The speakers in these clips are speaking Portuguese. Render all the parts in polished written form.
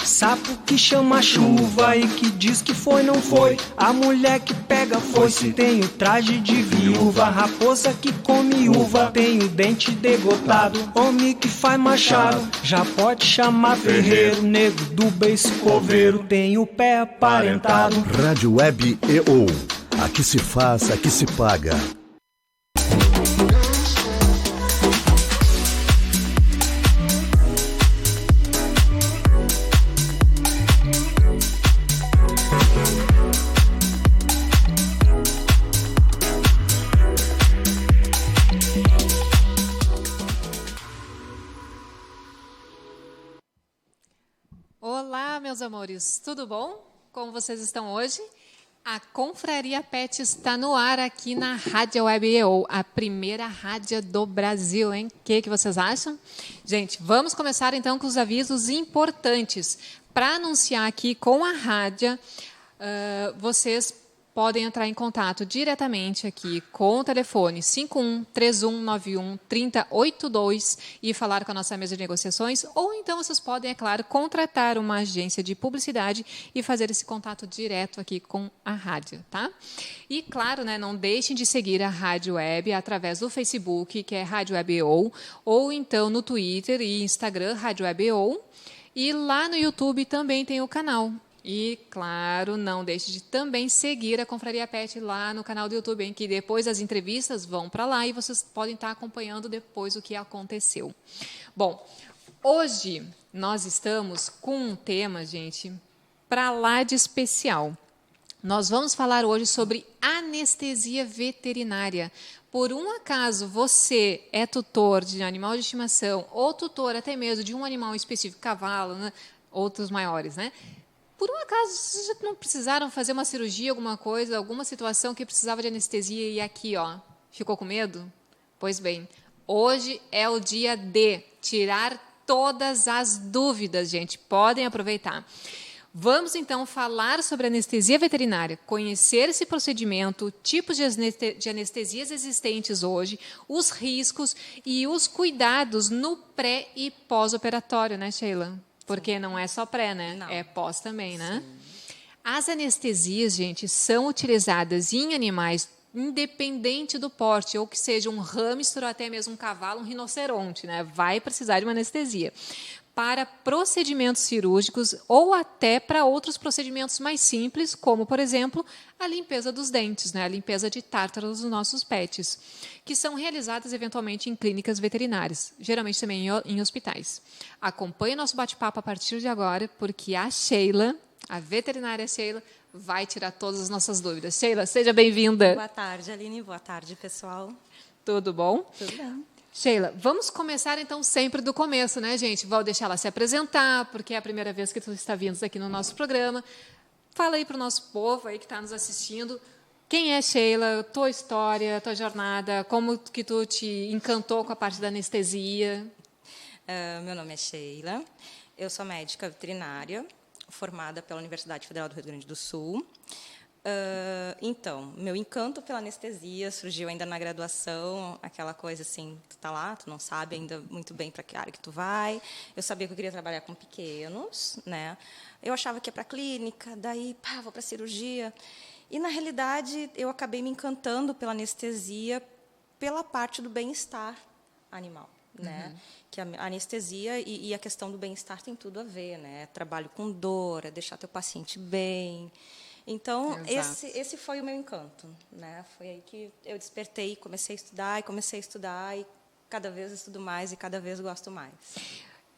Sapo que chama chuva e que diz que foi, não foi. A mulher que pega foice tem o traje de viúva. Raposa que come uva tem o dente degotado. Homem que faz machado já pode chamar ferreiro. Nego do beiço coveiro tem o pé aparentado. Rádio Web EO. Aqui se faz, aqui se paga. Olá, meus amores, tudo bom? Como vocês estão hoje? A Confraria Pet está no ar aqui na Rádio Web EO, a primeira rádio do Brasil, hein? O que vocês acham? Gente, vamos começar então com os avisos importantes. Para anunciar aqui com a rádio, vocês podem entrar em contato diretamente aqui com o telefone 51-3191-3082 e falar com a nossa mesa de negociações, ou então vocês podem, é claro, contratar uma agência de publicidade e fazer esse contato direto aqui com a rádio, tá? E, claro, né, não deixem de seguir a Rádio Web através do Facebook, que é Rádio Web EO, ou então no Twitter e Instagram, Rádio Web EO, e lá no YouTube também tem o canal. E, claro, não deixe de também seguir a Confraria Pet lá no canal do YouTube, em que depois as entrevistas vão para lá e vocês podem estar acompanhando depois o que aconteceu. Bom, hoje nós estamos com um tema, gente, para lá de especial. Nós vamos falar hoje sobre anestesia veterinária. Por um acaso você é tutor de animal de estimação ou tutor até mesmo de um animal específico, cavalo, né? Outros maiores, né? Por um acaso, vocês já não precisaram fazer uma cirurgia, alguma coisa, alguma situação que precisava de anestesia e aqui, ó, ficou com medo? Pois bem, hoje é o dia de tirar todas as dúvidas, gente. Podem aproveitar. Vamos, então, falar sobre anestesia veterinária, conhecer esse procedimento, tipos de anestesias existentes hoje, os riscos e os cuidados no pré- e pós-operatório, né, Sheila? Porque não é só pré, né? Não. É pós também, né? Sim. As anestesias, gente, são utilizadas em animais independente do porte, ou que seja um hamster ou até mesmo um cavalo, um rinoceronte, né? Vai precisar de uma anestesia. Para procedimentos cirúrgicos ou até para outros procedimentos mais simples, como, por exemplo, a limpeza dos dentes, né? A limpeza de tártaros dos nossos pets, que são realizadas eventualmente em clínicas veterinárias, geralmente também em hospitais. Acompanhe o nosso bate-papo a partir de agora, porque a Sheila, a veterinária Sheila, vai tirar todas as nossas dúvidas. Sheila, seja bem-vinda. Boa tarde, Aline. Boa tarde, pessoal. Tudo bom? Tudo bem. Sheila, vamos começar então sempre do começo, né, gente? Vou deixar ela se apresentar, porque é a primeira vez que tu está vindo aqui no nosso programa. Fala aí para o nosso povo aí que está nos assistindo. Quem é Sheila? Tua história, tua jornada, como que tu te encantou com a parte da anestesia? Meu nome é Sheila, eu sou médica veterinária, formada pela Universidade Federal do Rio Grande do Sul. Então, meu encanto pela anestesia surgiu ainda na graduação, aquela coisa assim, tu tá lá, tu não sabe ainda muito bem para que área que tu vai. Eu sabia que eu queria trabalhar com pequenos, né? Eu achava que ia para a clínica, daí, vou para a cirurgia. E, na realidade, eu acabei me encantando pela anestesia, pela parte do bem-estar animal, né? Que a anestesia e a questão do bem-estar tem tudo a ver, né? Trabalho com dor, é deixar teu paciente bem. Então, esse foi o meu encanto, né? Foi aí que eu despertei, comecei a estudar, e cada vez estudo mais e cada vez gosto mais.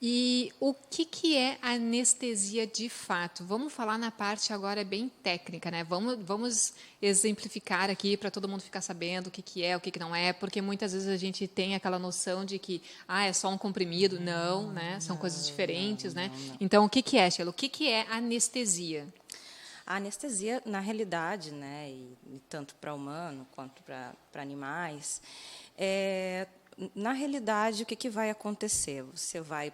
E o que é anestesia de fato? Vamos falar na parte agora bem técnica, né? Vamos exemplificar aqui para todo mundo ficar sabendo o que é, o que não é, porque muitas vezes a gente tem aquela noção de que é só um comprimido. Não, né? São coisas diferentes, né? Não. Então, o que é, Sheila? O que é anestesia? A anestesia, na realidade, né, e tanto para humano quanto para animais, na realidade, o que vai acontecer? Você vai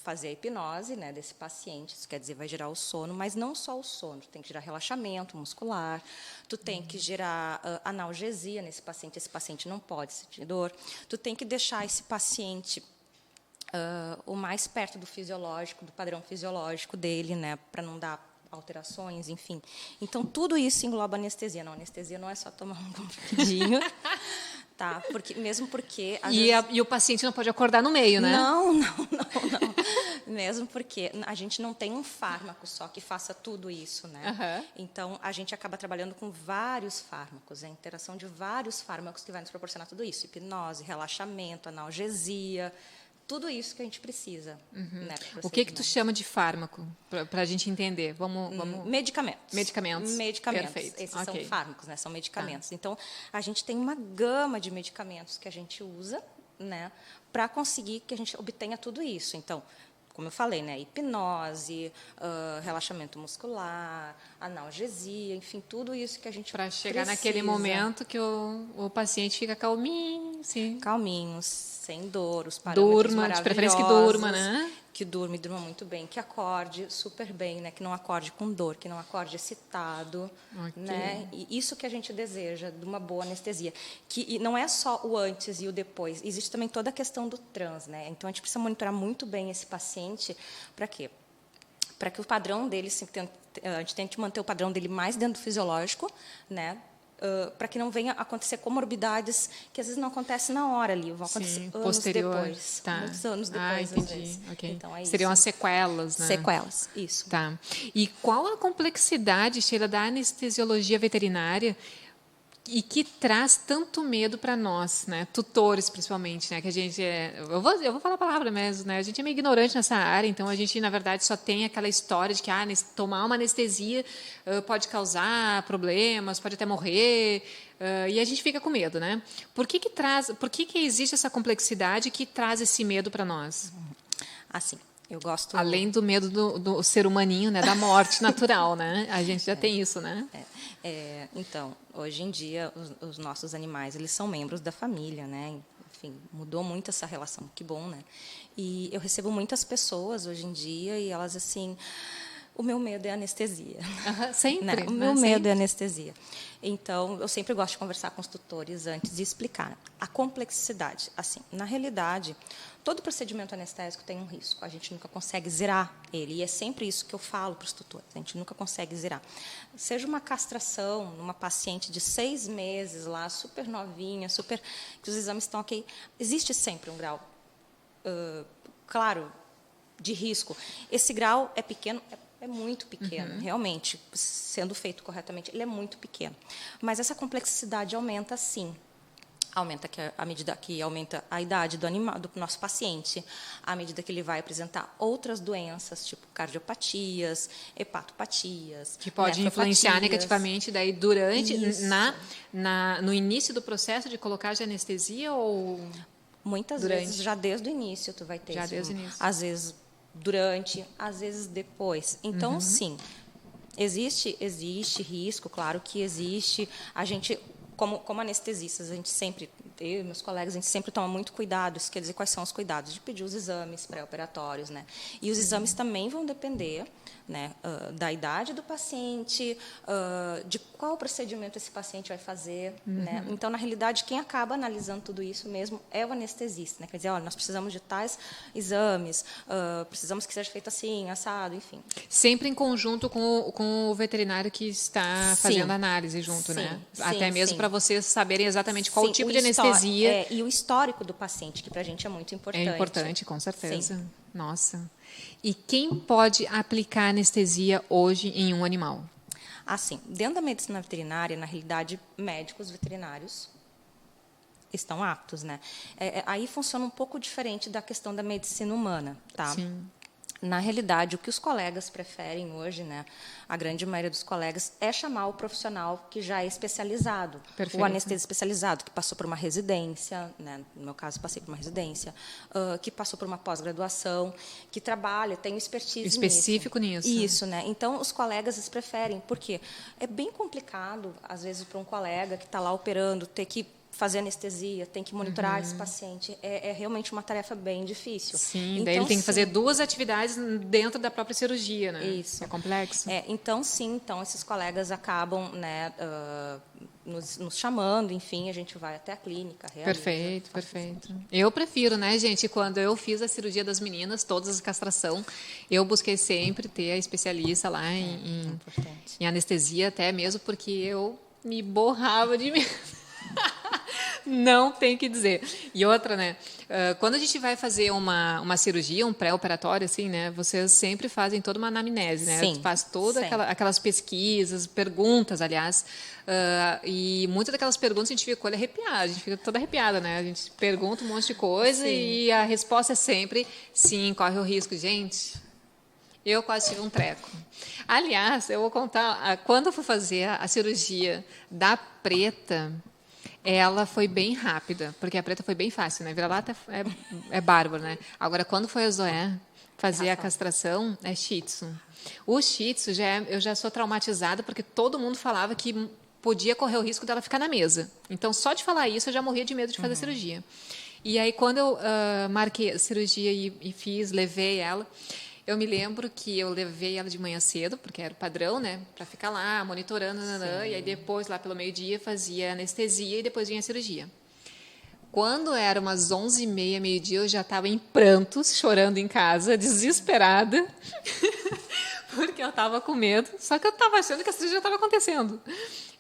fazer a hipnose, né, desse paciente, isso quer dizer, vai gerar o sono, mas não só o sono, tu tem que gerar relaxamento muscular, tu tem que gerar analgesia nesse paciente, esse paciente não pode sentir dor, tu tem que deixar esse paciente o mais perto do fisiológico, do padrão fisiológico dele, né, para não dar alterações, enfim. Então, tudo isso engloba anestesia. Não, anestesia não é só tomar um comprimidinho, tá? Mesmo porque... E o paciente não pode acordar no meio, né? Não. Mesmo porque a gente não tem um fármaco só que faça tudo isso, né? Uhum. Então, a gente acaba trabalhando com vários fármacos, a interação de vários fármacos que vai nos proporcionar tudo isso. Hipnose, relaxamento, analgesia... Tudo isso que a gente precisa. Né, o que tu chama de fármaco, para a gente entender? Medicamentos. Medicamentos. Perfeito. Esses são fármacos, né? São medicamentos. Tá. Então, a gente tem uma gama de medicamentos que a gente usa, né, para conseguir que a gente obtenha tudo isso. Então, como eu falei, né, hipnose, relaxamento muscular, analgesia, enfim, tudo isso que a gente para chegar naquele momento que o paciente fica calminho, sim. Calminho, sem dor, os parâmetros maravilhosos. De preferência que durma, né? Que durma muito bem, que acorde super bem, né? Que não acorde com dor, que não acorde excitado, né? E isso que a gente deseja de uma boa anestesia, e não é só o antes e o depois, existe também toda a questão do trans, né? Então a gente precisa monitorar muito bem esse paciente, para quê? Para que o padrão dele, a gente tente manter o padrão dele mais dentro do fisiológico, né? Para que não venha acontecer comorbidades que às vezes não acontecem na hora ali, vão acontecer anos depois, muitos anos depois, às vezes. Okay. Então, é seriam as sequelas, né? Sequelas, isso. Tá. E qual a complexidade, Sheila, da anestesiologia veterinária e que traz tanto medo para nós, né, tutores principalmente, né, que a gente eu vou falar a palavra mesmo, né, a gente é meio ignorante nessa área, então a gente na verdade só tem aquela história de que tomar uma anestesia pode causar problemas, pode até morrer, e a gente fica com medo, né? Por que existe essa complexidade que traz esse medo para nós? Assim, eu gosto... Além do medo do ser humaninho, né, da morte natural, né? A gente já tem isso, né? Então, hoje em dia, os nossos animais, eles são membros da família, né? Enfim, mudou muito essa relação, que bom, né? E eu recebo muitas pessoas hoje em dia e elas, assim... O meu medo é anestesia. Sempre. Né? O meu medo é anestesia. Então, eu sempre gosto de conversar com os tutores antes de explicar a complexidade. Assim, na realidade, todo procedimento anestésico tem um risco. A gente nunca consegue zerar ele. E é sempre isso que eu falo para os tutores. A gente nunca consegue zerar. Seja uma castração numa paciente de 6 meses, lá, super novinha, que os exames estão ok. Existe sempre um grau, claro, de risco. Esse grau é pequeno, é muito pequeno, realmente, sendo feito corretamente, ele é muito pequeno. Mas essa complexidade aumenta, sim. Aumenta à medida que aumenta a idade do animal, do nosso paciente, à medida que ele vai apresentar outras doenças, tipo cardiopatias, hepatopatias, que pode influenciar negativamente daí durante, no início do processo de colocar de anestesia ou muitas vezes já desde o início tu vai ter já isso, desde o início. Às vezes durante, às vezes depois. Então, sim, existe risco, claro que existe. A gente, como anestesistas, a gente sempre, eu e meus colegas, a gente sempre toma muito cuidado. Isso quer dizer, quais são os cuidados? De pedir os exames pré-operatórios, né? E os exames também vão depender, né, da idade do paciente, de qual procedimento esse paciente vai fazer, né? Então, na realidade, quem acaba analisando tudo isso mesmo é o anestesista, né? Quer dizer, olha, nós precisamos de tais exames, precisamos que seja feito assim, assado, enfim. Sempre em conjunto com o veterinário que está fazendo a análise junto, né? Até mesmo para vocês saberem exatamente qual tipo de anestesia. E o histórico do paciente, que para a gente é muito importante. É importante, com certeza. Sim. Nossa. E quem pode aplicar anestesia hoje em um animal? Assim, dentro da medicina veterinária, na realidade, médicos veterinários estão aptos, né? Aí funciona um pouco diferente da questão da medicina humana, tá? Sim. Na realidade, o que os colegas preferem hoje, né, a grande maioria dos colegas, é chamar o profissional que já é especializado. Perfeito. O anestesista especializado, que passou por uma residência, né, no meu caso, passei por uma residência, que passou por uma pós-graduação, que trabalha, tem expertise específico nisso. Isso, né? Então, os colegas eles preferem, porque é bem complicado, às vezes, para um colega que está lá operando, ter que fazer anestesia, tem que monitorar esse paciente. É realmente uma tarefa bem difícil. Sim, então, daí ele tem que sim, fazer 2 atividades dentro da própria cirurgia, né? Isso. É complexo. Então, sim, então esses colegas acabam, né, nos chamando, enfim, a gente vai até a clínica. Perfeito, perfeito. Eu prefiro, né, gente, quando eu fiz a cirurgia das meninas, todas as castração, eu busquei sempre ter a especialista lá em anestesia, até mesmo porque eu me borrava de medo. Não tem que dizer. E outra, né? Quando a gente vai fazer uma cirurgia, um pré-operatório, assim, né? Vocês sempre fazem toda uma anamnese, né? Sim, Faz todas aquelas pesquisas, perguntas, aliás. E muitas daquelas perguntas a gente fica com o olho arrepiado, a gente fica toda arrepiada, né? A gente pergunta um monte de coisa e a resposta é sempre sim, corre o risco. Gente, eu quase tive um treco. Aliás, eu vou contar, quando eu fui fazer a cirurgia da Preta, ela foi bem rápida, porque a Preta foi bem fácil, né? Vira-lata é bárbaro, né? Agora, quando foi a Zoé fazer a castração, é Shih Tzu. O Shih Tzu, eu já sou traumatizada, porque todo mundo falava que podia correr o risco dela ficar na mesa. Então, só de falar isso, eu já morria de medo de fazer a cirurgia. E aí, quando eu marquei a cirurgia e levei ela, eu me lembro que eu levei ela de manhã cedo, porque era o padrão, né? Para ficar lá, monitorando, e aí depois, lá pelo meio-dia, fazia anestesia e depois vinha a cirurgia. Quando era umas 11h30, meio-dia, eu já estava em prantos, chorando em casa, desesperada, porque eu estava com medo, só que eu estava achando que a cirurgia estava acontecendo.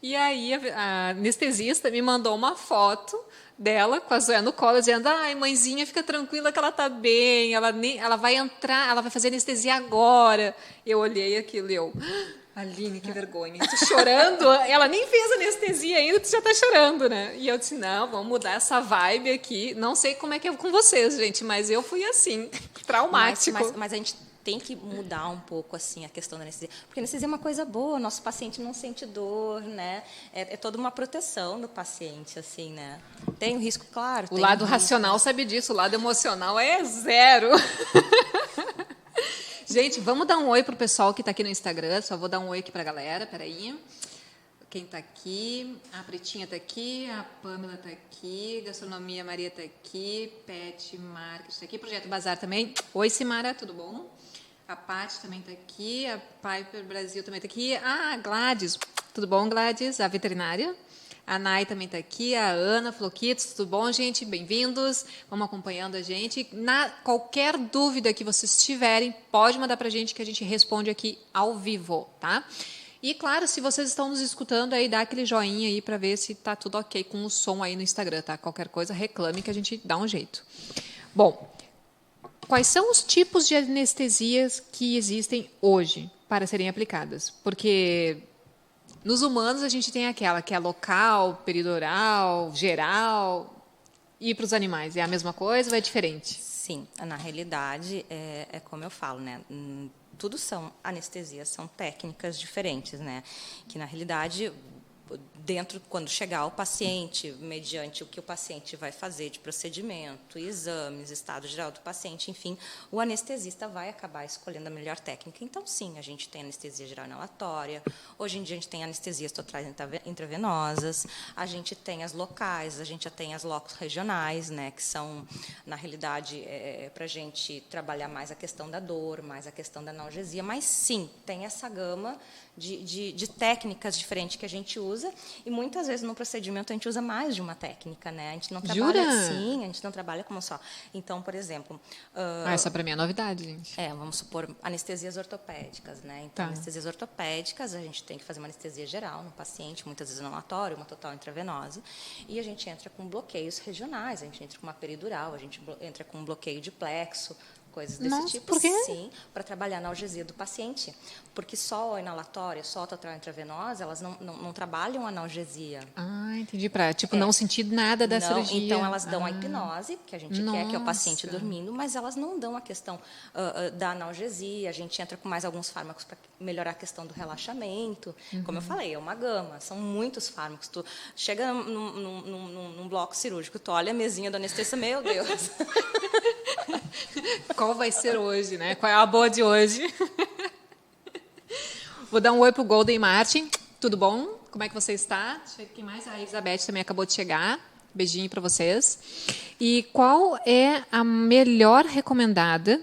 E aí a anestesista me mandou uma foto dela com a Zoé no colo, dizendo: ai, mãezinha, fica tranquila que ela está bem, ela vai entrar, ela vai fazer anestesia agora. Eu olhei aquilo e eu: Aline, que vergonha, tu chorando, ela nem fez anestesia ainda, tu já está chorando, né? E eu disse: não, vamos mudar essa vibe aqui. Não sei como é que é com vocês, gente, mas eu fui assim, traumático. Mas a gente tem que mudar um pouco assim a questão da anestesia, porque a anestesia é uma coisa boa, nosso paciente não sente dor, né? É toda uma proteção do paciente, assim, né? Tem o risco, claro. O lado racional sabe disso, o lado emocional é zero. Gente, vamos dar um oi pro pessoal que está aqui no Instagram. Só vou dar um oi aqui para a galera, peraí. Quem está aqui? A Pretinha está aqui, a Pâmela está aqui, Gastronomia Maria está aqui, Pet Market está aqui, Projeto Bazar também. Oi, Simara, tudo bom? A Paty também está aqui, a Piper Brasil também está aqui. Ah, a Gladys, tudo bom, Gladys? A veterinária. A Nay também está aqui, a Ana Floquitos, tudo bom, gente? Bem-vindos, vamos acompanhando a gente. Qualquer dúvida que vocês tiverem, pode mandar para a gente que a gente responde aqui ao vivo, tá? E, claro, se vocês estão nos escutando, aí dá aquele joinha aí para ver se está tudo ok com o som aí no Instagram, tá? Qualquer coisa, reclame que a gente dá um jeito. Bom, quais são os tipos de anestesias que existem hoje para serem aplicadas? Porque nos humanos a gente tem aquela que é local, peridural, geral, e para os animais é a mesma coisa ou é diferente? Sim, na realidade é como eu falo, né? Tudo são anestesias, são técnicas diferentes, né? Que na realidade, quando chegar o paciente, mediante o que o paciente vai fazer de procedimento, exames, estado geral do paciente, enfim, o anestesista vai acabar escolhendo a melhor técnica. Então, sim, a gente tem anestesia geral inalatória, hoje em dia a gente tem anestesias totais intravenosas, a gente tem as locais, a gente já tem as locos regionais, né, que são, na realidade, para a gente trabalhar mais a questão da dor, mais a questão da analgesia, mas, sim, tem essa gama de técnicas diferentes que a gente usa, e muitas vezes no procedimento a gente usa mais de uma técnica, né? A gente não trabalha assim, a gente não trabalha como só. Então, por exemplo, essa para mim é novidade, gente. Vamos supor anestesias ortopédicas, né? Então, anestesias ortopédicas, a gente tem que fazer uma anestesia geral no paciente, muitas vezes inalatória, uma total intravenosa, e a gente entra com bloqueios regionais, a gente entra com uma peridural, a gente entra com um bloqueio de plexo, coisas desse tipo, por quê? Sim, para trabalhar a analgesia do paciente. Porque só a inalatória, só a total intravenosa, elas não trabalham a analgesia. Ah, entendi. Para não sentir nada da cirurgia. Então, elas dão a hipnose, que a gente quer, que é o paciente dormindo, mas elas não dão a questão da analgesia. A gente entra com mais alguns fármacos para melhorar a questão do relaxamento. Como eu falei, é uma gama, são muitos fármacos. Tu chega num bloco cirúrgico, tu olha a mesinha do anestesista, meu Deus. Qual vai ser hoje, né? Qual é a boa de hoje? Vou dar um oi pro Golden Martin. Tudo bom? Como é que você está? Deixa eu ver quem mais. A Elizabeth também acabou de chegar. Beijinho para vocês. E qual é a melhor recomendada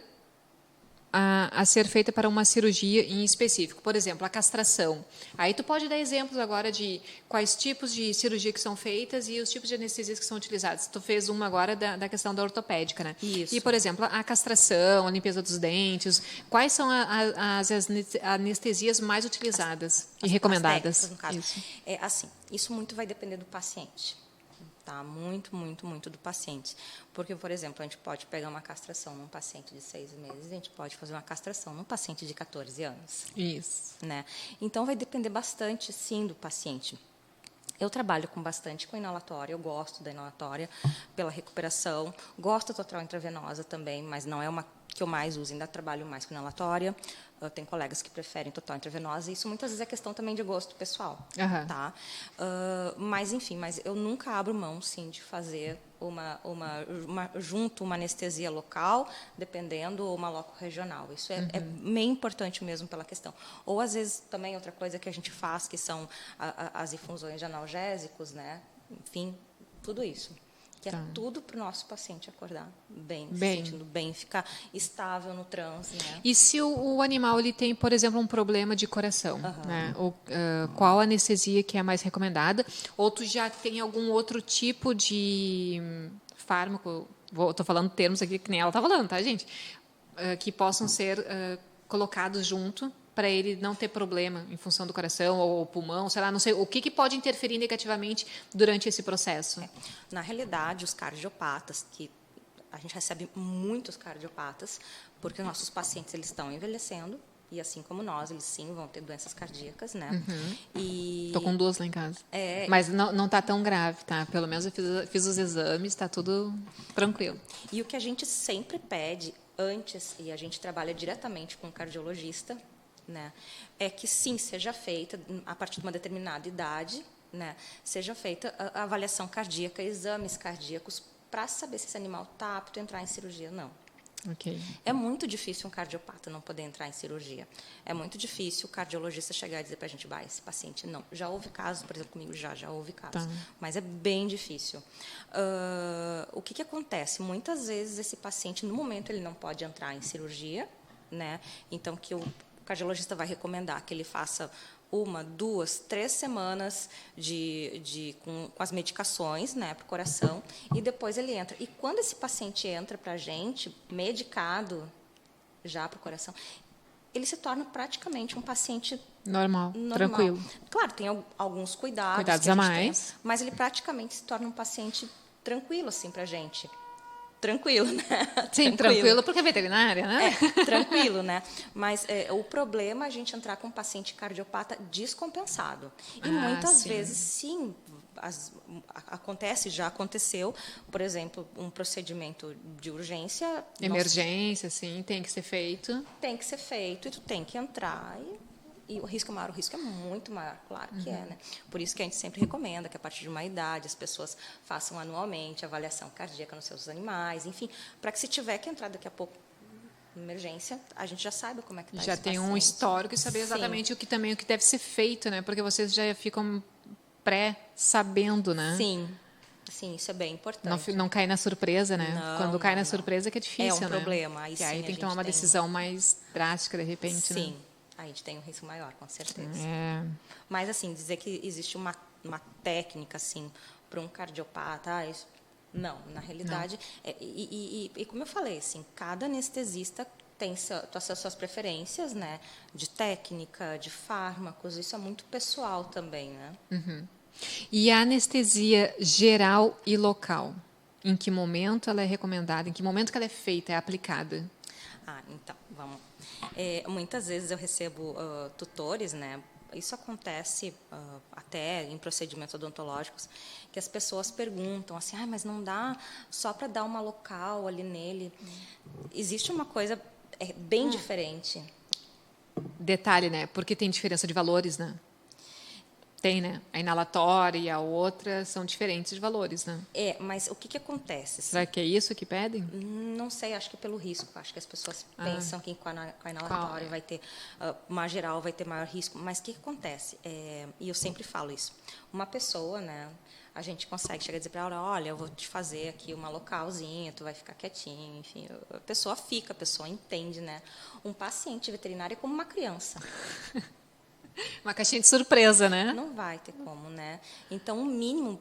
a ser feita para uma cirurgia em específico? Por exemplo, a castração. Aí tu pode dar exemplos agora de quais tipos de cirurgia que são feitas e os tipos de anestesias que são utilizados. Tu fez uma agora da questão da ortopédica, né? Isso. E, por exemplo, a castração, a limpeza dos dentes, quais são as anestesias mais utilizadas e recomendadas? As técnicas, no caso. Isso. É assim, isso muito vai depender do paciente. Tá? Muito, muito, muito do paciente. Porque, por exemplo, a gente pode pegar uma castração num paciente de 6 meses, a gente pode fazer uma castração num paciente de 14 anos. Isso. Né? Então, vai depender bastante, sim, do paciente. Eu trabalho bastante com inalatória, eu gosto da inalatória pela recuperação, gosto da total intravenosa também, mas não é uma que eu mais uso, ainda trabalho mais com inalatória. Eu tenho colegas que preferem total intravenosa, e isso muitas vezes é questão também de gosto pessoal. Aham. Tá? Mas, enfim, mas eu nunca abro mão, sim, de fazer junto uma anestesia local, dependendo, ou uma loco regional. Isso é meio importante mesmo pela questão. Ou, às vezes, também outra coisa que a gente faz, que são as infusões de analgésicos, né? Enfim, tudo isso. Que é tudo para o nosso paciente acordar bem, se sentindo bem, ficar estável no transe. Né? E se o animal ele tem, por exemplo, um problema de coração, né? Qual anestesia que é mais recomendada? Ou tu já tem algum outro tipo de fármaco? Estou falando termos aqui que nem ela está falando, tá, gente? Que possam ser colocados junto para ele não ter problema em função do coração ou pulmão, sei lá, não sei, o que pode interferir negativamente durante esse processo? Na realidade, os cardiopatas, que a gente recebe muitos cardiopatas, porque nossos pacientes eles estão envelhecendo, e assim como nós, eles sim vão ter doenças cardíacas, né? Tô com 2 lá em casa. Mas não está tão grave, tá? Pelo menos eu fiz os exames, está tudo tranquilo. E o que a gente sempre pede antes, e a gente trabalha diretamente com o cardiologista, né, é que sim, seja feita, a partir de uma determinada idade, né, seja feita a avaliação cardíaca, exames cardíacos, para saber se esse animal está apto a entrar em cirurgia ou não. Okay. É muito difícil um cardiopata não poder entrar em cirurgia. É muito difícil o cardiologista chegar e dizer para a gente, esse paciente não. Já houve casos, por exemplo, comigo já houve casos, mas é bem difícil. O que acontece? Muitas vezes esse paciente, no momento, ele não pode entrar em cirurgia, né? Então, que o cardiologista vai recomendar que ele faça 1, 2, 3 semanas com as medicações, né, para o coração, e depois ele entra. E quando esse paciente entra para a gente, medicado já para o coração, ele se torna praticamente um paciente normal. Tranquilo. Claro, tem alguns cuidados a mais, mas ele praticamente se torna um paciente tranquilo assim, para a gente. Tranquilo, né? Sim, tranquilo, porque é veterinária, né? Tranquilo, né? Mas o problema é a gente entrar com um paciente cardiopata descompensado. E muitas vezes, sim, já aconteceu, por exemplo, um procedimento de urgência. Emergência, sim, tem que ser feito. Tem que ser feito e tu tem que entrar e o risco é maior, o risco é muito maior, claro que é, né? Por isso que a gente sempre recomenda que, a partir de uma idade, as pessoas façam anualmente avaliação cardíaca nos seus animais, enfim, para que, se tiver que entrar daqui a pouco em emergência, a gente já saiba como é que está esse paciente. Já tem um histórico e saber exatamente o que deve ser feito, né? Porque vocês já ficam sabendo, né? Sim, isso é bem importante. Não cair na surpresa, né? Quando cai na surpresa que é difícil, né? É um problema. Aí, aí tem que tomar uma decisão mais drástica, de repente, né? Sim. A gente tem um risco maior, com certeza. Mas, assim, dizer que existe uma técnica, assim, para um cardiopata, não, na realidade... Não. E como eu falei, assim, cada anestesista tem suas preferências, né? De técnica, de fármacos, isso é muito pessoal também, né? E a anestesia geral e local? Em que momento ela é recomendada? Em que momento que ela é feita, é aplicada? Então, vamos... muitas vezes eu recebo tutores, né? Isso acontece até em procedimentos odontológicos, que as pessoas perguntam assim, mas não dá só para dar uma local ali nele? Existe uma coisa bem diferente. Detalhe, né? Porque tem diferença de valores, né? Tem, né? A inalatória e a outra são diferentes de valores, né? Mas o que acontece? Será que é isso que pedem? Não sei, acho que pelo risco. Acho que as pessoas pensam que com a inalatória vai ter, uma geral vai ter maior risco. Mas o que acontece? E eu sempre falo isso. Uma pessoa, né? a gente consegue chegar e dizer para ela, olha, eu vou te fazer aqui uma localzinha, tu vai ficar quietinho, enfim. A pessoa fica, a pessoa entende, né? Um paciente veterinário é como uma criança. Uma caixinha de surpresa, né? Não vai ter como, né? Então, o mínimo,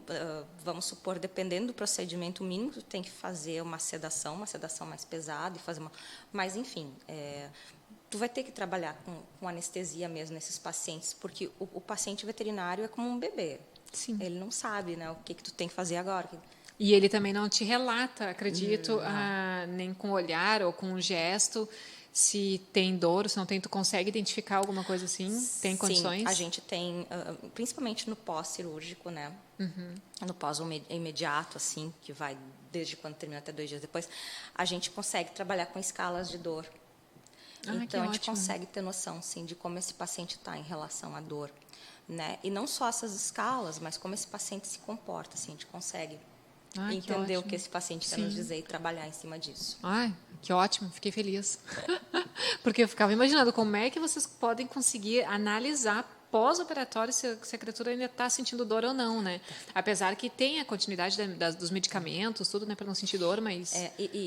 vamos supor, dependendo do procedimento, o mínimo que tu tem que fazer uma sedação mais pesada, e fazer uma... Mas, enfim, tu vai ter que trabalhar com anestesia mesmo nesses pacientes, porque o paciente veterinário é como um bebê. Sim. Ele não sabe, né, o que tu tem que fazer agora. E ele também não te relata, acredito, nem com o olhar ou com um gesto, se tem dor ou se não tem. Tu consegue identificar alguma coisa assim? Tem condições? Sim, a gente tem, principalmente no pós-cirúrgico, né? No pós-imediato, assim, que vai desde quando termina até 2 dias depois, a gente consegue trabalhar com escalas de dor. Então, a gente consegue ter noção, sim, de como esse paciente está em relação à dor, né? E não só essas escalas, mas como esse paciente se comporta, assim, a gente consegue entender o que esse paciente quer nos dizer e trabalhar em cima disso. Ai, que ótimo, fiquei feliz. Porque eu ficava imaginando como é que vocês podem conseguir analisar pós-operatório se a criatura ainda está sentindo dor ou não, né? Apesar que tem a continuidade dos medicamentos, tudo, né, para não sentir dor, mas...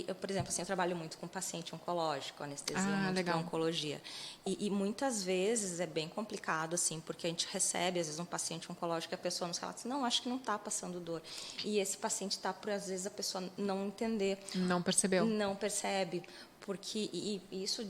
Eu, por exemplo, assim, eu trabalho muito com paciente oncológico, anestesia, muito legal. com oncologia. E muitas vezes é bem complicado, assim, porque a gente recebe, às vezes, um paciente oncológico e a pessoa nos relata assim, não, acho que não está passando dor. E esse paciente está por, às vezes, a pessoa não entender. Não percebeu. Não percebe, porque... E isso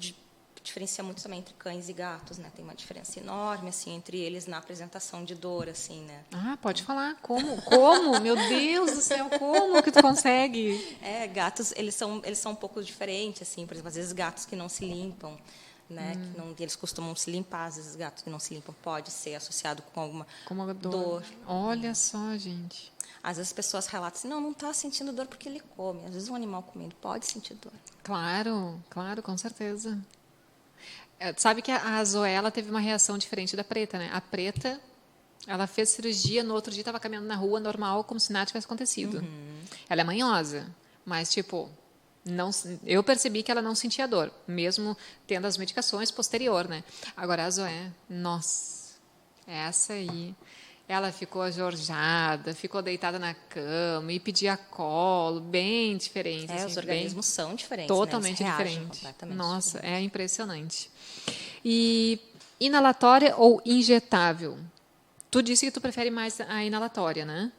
diferencia muito também entre cães e gatos, né? Tem uma diferença enorme, assim, entre eles na apresentação de dor, assim, né? Pode falar. Como? Como? Meu Deus do céu, como que tu consegue? Gatos, eles são um pouco diferentes, assim, por exemplo, às vezes gatos que não se limpam, né? Que eles costumam se limpar, às vezes gatos que não se limpam pode ser associado com alguma dor. Olha só, gente. Às vezes as pessoas relatam assim, não está sentindo dor porque ele come. Às vezes um animal comendo pode sentir dor. Claro, com certeza. Sabe que a Zoé, ela teve uma reação diferente da Preta, né? A Preta, ela fez cirurgia, no outro dia estava caminhando na rua normal, como se nada tivesse acontecido. Ela é manhosa, mas, tipo, eu percebi que ela não sentia dor, mesmo tendo as medicações posterior, né? Agora, a Zoé, nossa, essa aí... Ela ficou ajorjada, ficou deitada na cama e pedia colo, bem diferente. Os organismos são diferentes. Totalmente né? diferentes. Nossa, é impressionante. E inalatória ou injetável? Tu disse que tu prefere mais a inalatória, né?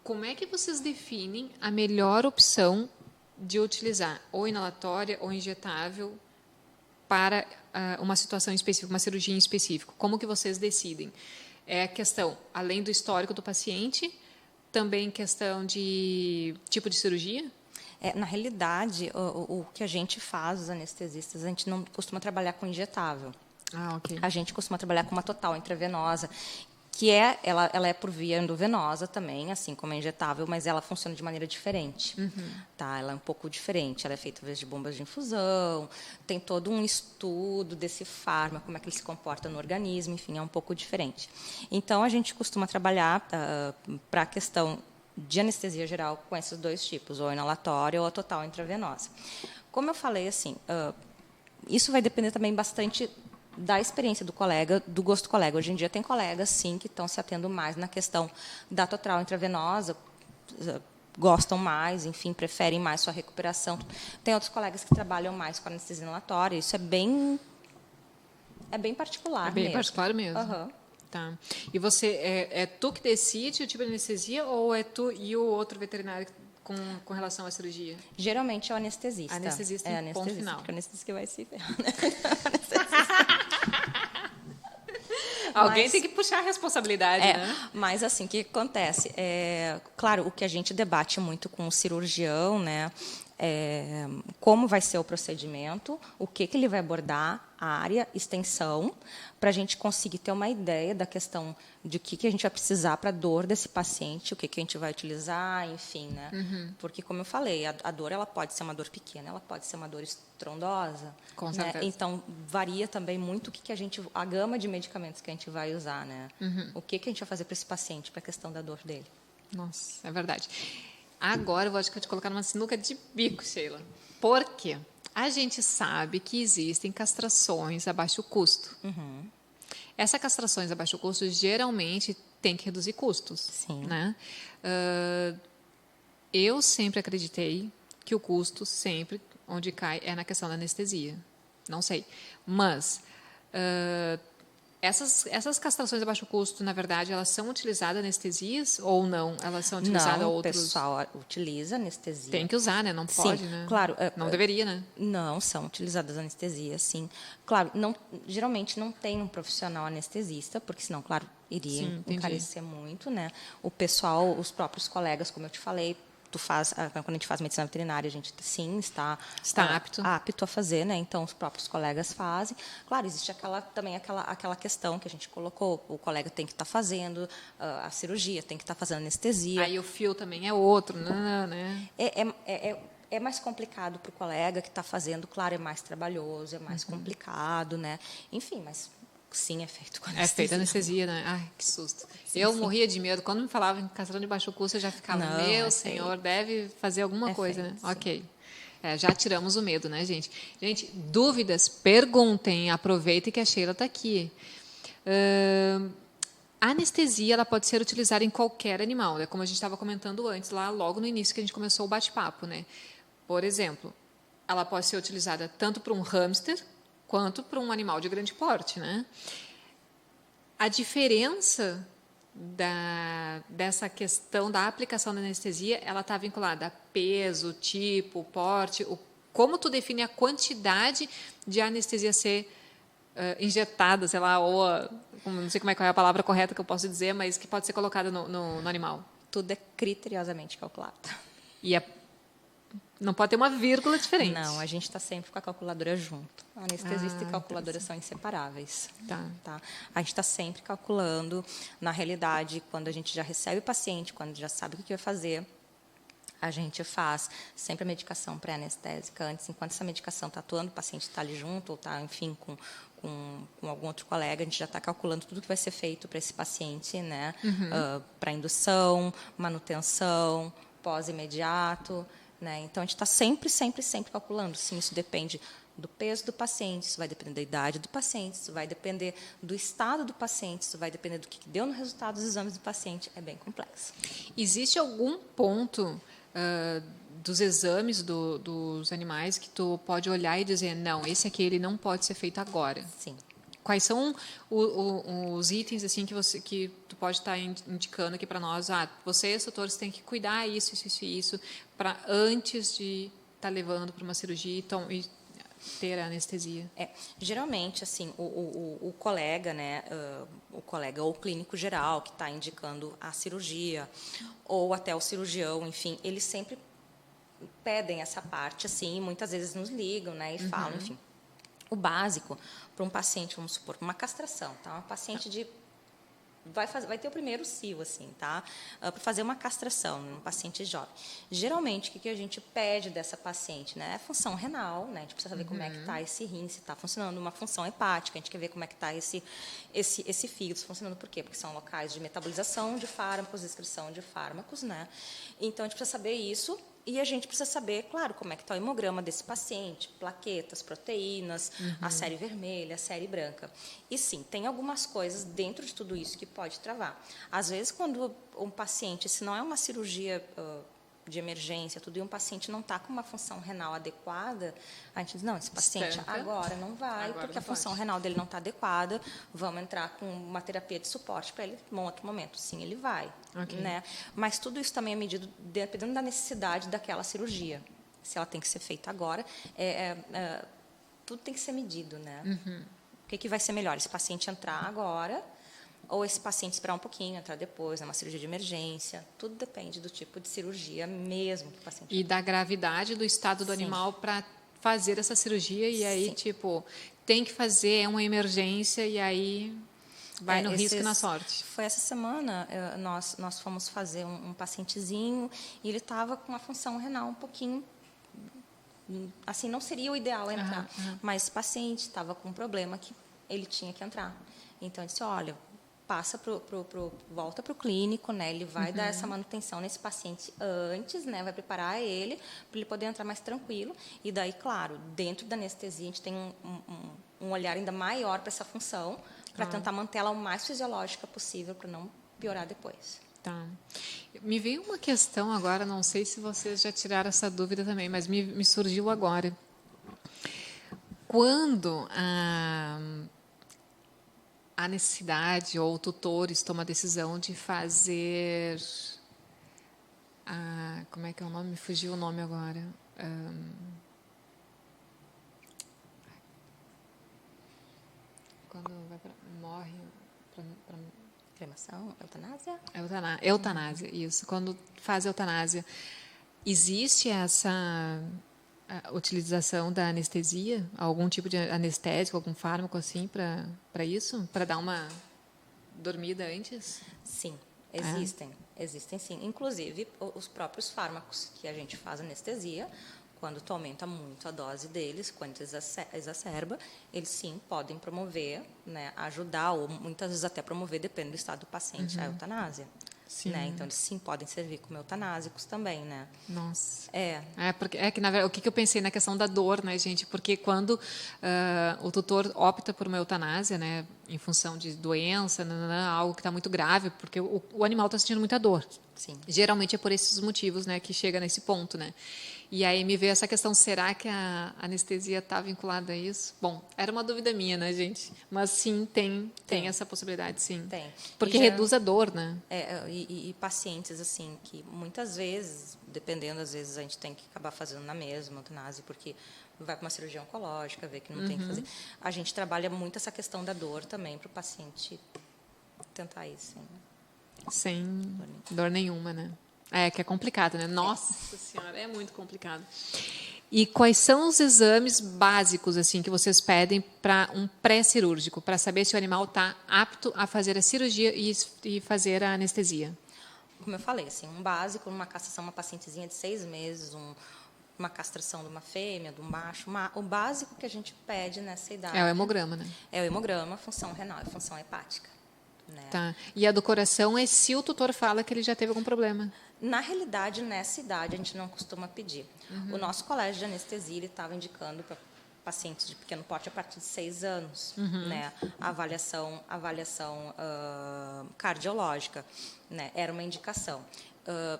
Como é que vocês definem a melhor opção de utilizar ou inalatória ou injetável para uma situação específica, uma cirurgia em específico? Como que vocês decidem? É questão, além do histórico do paciente, também questão de tipo de cirurgia? Na realidade, o que a gente faz, os anestesistas, a gente não costuma trabalhar com injetável. Ok. A gente costuma trabalhar com uma total intravenosa, que ela é por via endovenosa também, assim como é injetável, mas ela funciona de maneira diferente. Tá? Ela é um pouco diferente. Ela é feita, às vezes, de bombas de infusão, tem todo um estudo desse fármaco, como é que ele se comporta no organismo, enfim, é um pouco diferente. Então, a gente costuma trabalhar para a questão de anestesia geral com esses 2 tipos, ou inalatória ou a total intravenosa. Como eu falei, assim, isso vai depender também bastante da experiência do colega, do gosto do colega. Hoje em dia tem colegas, sim, que estão se atendo mais na questão da total intravenosa, gostam mais, enfim, preferem mais sua recuperação. Tem outros colegas que trabalham mais com anestesia inalatória. Isso é bem particular mesmo. É bem particular mesmo. Uhum. Tá. E você, é tu que decide o tipo de anestesia ou é tu e o outro veterinário com relação à cirurgia? Geralmente é o anestesista. Anestesista, ponto final. Porque o anestesista que vai se ferrar, né? Alguém tem que puxar a responsabilidade, né? Mas, assim, o que acontece? Claro, o que a gente debate muito com o cirurgião, né? Como vai ser o procedimento, o que ele vai abordar, a área, extensão, para a gente conseguir ter uma ideia da questão de o que a gente vai precisar para a dor desse paciente, o que a gente vai utilizar, enfim, né? Porque, como eu falei, a dor ela pode ser uma dor pequena, ela pode ser uma dor estrondosa. Com certeza. Né? Então, varia também muito a gama de medicamentos que a gente vai usar, né? O que a gente vai fazer para esse paciente, para a questão da dor dele. Nossa, é verdade. Agora eu vou te colocar numa sinuca de bico, Sheila. Por quê? A gente sabe que existem castrações a baixo custo. Essas castrações a baixo custo geralmente tem que reduzir custos. Sim. Né? Eu sempre acreditei que o custo sempre, onde cai, é na questão da anestesia. Não sei. Mas essas castrações a baixo custo, na verdade, elas são utilizadas anestesias ou não? Elas são utilizadas Não, o outros... pessoal utiliza anestesia. Tem que usar, né? Não pode, Sim, né? claro. Não deveria, né? Não, são utilizadas anestesias, sim. Claro, geralmente não tem um profissional anestesista, porque senão, claro, iria Sim, entendi. encarecer muito, né? O pessoal, os próprios colegas, como eu te falei, quando a gente faz medicina veterinária, a gente sim está apto a fazer, né? Então os próprios colegas fazem. Claro, existe também aquela questão que a gente colocou, o colega tem que estar fazendo a cirurgia, tem que estar fazendo anestesia. Aí o fio também é outro, né? É mais complicado para o colega que está fazendo, claro, é mais trabalhoso, é mais complicado, né? Enfim, mas sim, é feito com anestesia. É feita anestesia, né? Ai, que susto. Eu morria de medo. Quando me falavam em castração de baixo custo, eu já ficava, meu senhor, deve fazer alguma coisa, né? Sim. Ok. Já tiramos o medo, né, gente? Gente, dúvidas, perguntem. Aproveitem que a Sheila está aqui. A anestesia ela pode ser utilizada em qualquer animal, né? Como a gente estava comentando antes, lá logo no início que a gente começou o bate-papo, né? Por exemplo, ela pode ser utilizada tanto para um hamster quanto para um animal de grande porte, né? A diferença dessa questão da aplicação da anestesia, ela está vinculada a peso, tipo, porte, como tu define a quantidade de anestesia ser injetada, sei lá, ou não sei qual é a palavra correta que eu posso dizer, mas que pode ser colocada no animal. Tudo é criteriosamente calculado. E não pode ter uma vírgula diferente. Não, a gente está sempre com a calculadora junto. A anestesista e calculadora são inseparáveis. Tá? A gente está sempre calculando. Na realidade, quando a gente já recebe o paciente, quando já sabe o que vai fazer, a gente faz sempre a medicação pré-anestésica antes, enquanto essa medicação está atuando, o paciente está ali junto, ou está, enfim, com algum outro colega, a gente já está calculando tudo que vai ser feito para esse paciente, né? Para indução, manutenção, pós-imediato. Né? Então, a gente está sempre calculando. Sim, isso depende do peso do paciente, isso vai depender da idade do paciente, isso vai depender do estado do paciente, isso vai depender do que deu no resultado dos exames do paciente. É bem complexo. Existe algum ponto dos exames dos animais que tu pode olhar e dizer, não, esse aqui ele não pode ser feito agora? Sim. Quais são os itens assim que tu pode estar indicando aqui para nós? Vocês, doutores, têm que cuidar isso para antes de estar levando para uma cirurgia e ter a anestesia. Geralmente, assim, o colega, né, o colega ou o clínico geral que está indicando a cirurgia ou até o cirurgião, enfim, eles sempre pedem essa parte, assim, muitas vezes nos ligam, né, e falam, enfim. O básico para um paciente, vamos supor, uma castração, tá? Uma paciente vai ter o primeiro cio, assim, tá? Para fazer uma castração num paciente jovem. Geralmente, o que a gente pede dessa paciente, né? É função renal, né? A gente precisa saber como é que está esse rim, se está funcionando, uma função hepática, a gente quer ver como é que está esse fígado funcionando. Por quê? Porque são locais de metabolização de fármacos, excreção de fármacos, né? Então, a gente precisa saber isso. E a gente precisa saber, claro, como é que está o hemograma desse paciente, plaquetas, proteínas, a série vermelha, a série branca. E sim, tem algumas coisas dentro de tudo isso que pode travar. Às vezes, quando um paciente, se não é uma cirurgia de emergência, tudo, e um paciente não está com uma função renal adequada, a gente diz, não, esse paciente agora não vai, porque a função renal dele não está adequada, vamos entrar com uma terapia de suporte para ele, em outro momento, sim, ele vai. Okay. Né? Mas tudo isso também é medido dependendo da necessidade daquela cirurgia. Se ela tem que ser feita agora, tudo tem que ser medido. Né? O que vai ser melhor? Esse paciente entrar agora ou esse paciente esperar um pouquinho, entrar depois, numa cirurgia de emergência. Tudo depende do tipo de cirurgia mesmo que o paciente e da gravidade do estado do animal para fazer essa cirurgia. E aí, tem que fazer, é uma emergência, e aí vai no risco e na sorte. Foi essa semana, nós fomos fazer um pacientezinho e ele estava com a função renal um pouquinho... Assim, não seria o ideal entrar, mas o paciente estava com um problema que ele tinha que entrar. Então, eu disse, olha... volta para o clínico, né? Ele vai dar essa manutenção nesse paciente antes, né? Vai preparar ele para ele poder entrar mais tranquilo. E daí, claro, dentro da anestesia, a gente tem um olhar ainda maior para essa função, para tentar manter ela o mais fisiológica possível, para não piorar depois. Tá. Me veio uma questão agora, não sei se vocês já tiraram essa dúvida também, mas me surgiu agora. Quando a necessidade ou tutores tomam a decisão de fazer... como é que é o nome? Me fugiu o nome agora. Quando morre... Cremação, eutanásia? Eutanásia, isso. Quando faz eutanásia, existe essa utilização da anestesia? Algum tipo de anestésico, algum fármaco assim para isso? Para dar uma dormida antes? Sim, existem sim. Inclusive, os próprios fármacos que a gente faz anestesia, quando tu aumenta muito a dose deles, quando exacerba, eles sim podem promover, né, ajudar, ou muitas vezes até promover, depende do estado do paciente, a eutanásia. Sim. Né? Então, eles sim podem servir como eutanásicos também, né? Nossa. Porque que na verdade, o que eu pensei na questão da dor, né, gente? Porque quando o tutor opta por uma eutanásia, né, em função de doença, algo que está muito grave, porque o animal está sentindo muita dor. Sim. Geralmente é por esses motivos, né, que chega nesse ponto, né? E aí me veio essa questão, será que a anestesia está vinculada a isso? Bom, era uma dúvida minha, né, gente? Mas sim, tem essa possibilidade, sim. Tem. Porque reduz a dor, né? E pacientes, assim, que muitas vezes, dependendo, às vezes a gente tem que acabar fazendo na mesma eutanásia, porque vai para uma cirurgia oncológica, vê que não tem que fazer. A gente trabalha muito essa questão da dor também para o paciente tentar isso. Sem dor nenhuma, né? Que é complicado, né? Nossa Senhora, é muito complicado. E quais são os exames básicos assim que vocês pedem para um pré-cirúrgico, para saber se o animal está apto a fazer a cirurgia e fazer a anestesia? Como eu falei, assim, um básico, uma castração, uma pacientezinha de 6 meses, uma castração de uma fêmea, de um macho. O básico que a gente pede nessa idade... É o hemograma, né? É o hemograma, função renal e função hepática. Né? Tá. E a do coração é se o tutor fala que ele já teve algum problema? Na realidade, nessa idade, a gente não costuma pedir. O nosso colégio de anestesia estava indicando para pacientes de pequeno porte a partir de 6 anos, né? A avaliação cardiológica, né? Era uma indicação.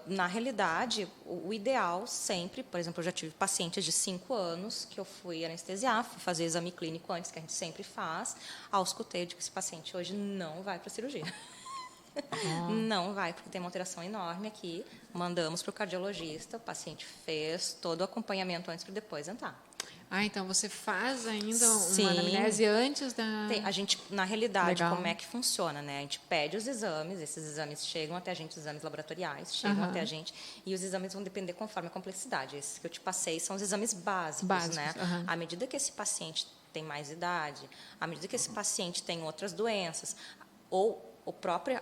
Na realidade, o ideal sempre, por exemplo, eu já tive pacientes de 5 anos que eu fui anestesiar, fui fazer exame clínico antes, que a gente sempre faz, auscultei de que esse paciente hoje não vai para a cirurgia. Não vai, porque tem uma alteração enorme aqui. Mandamos para o cardiologista, o paciente fez todo o acompanhamento antes para depois entrar. Então você faz ainda Sim. uma anamnese antes da... A gente, na realidade, Legal. como é que funciona, né? A gente pede os exames, esses exames chegam até a gente, os exames laboratoriais chegam até a gente, e os exames vão depender conforme a complexidade. Esses que eu te passei são os exames básicos. Né? À medida que esse paciente tem mais idade, à medida que esse paciente tem outras doenças, ou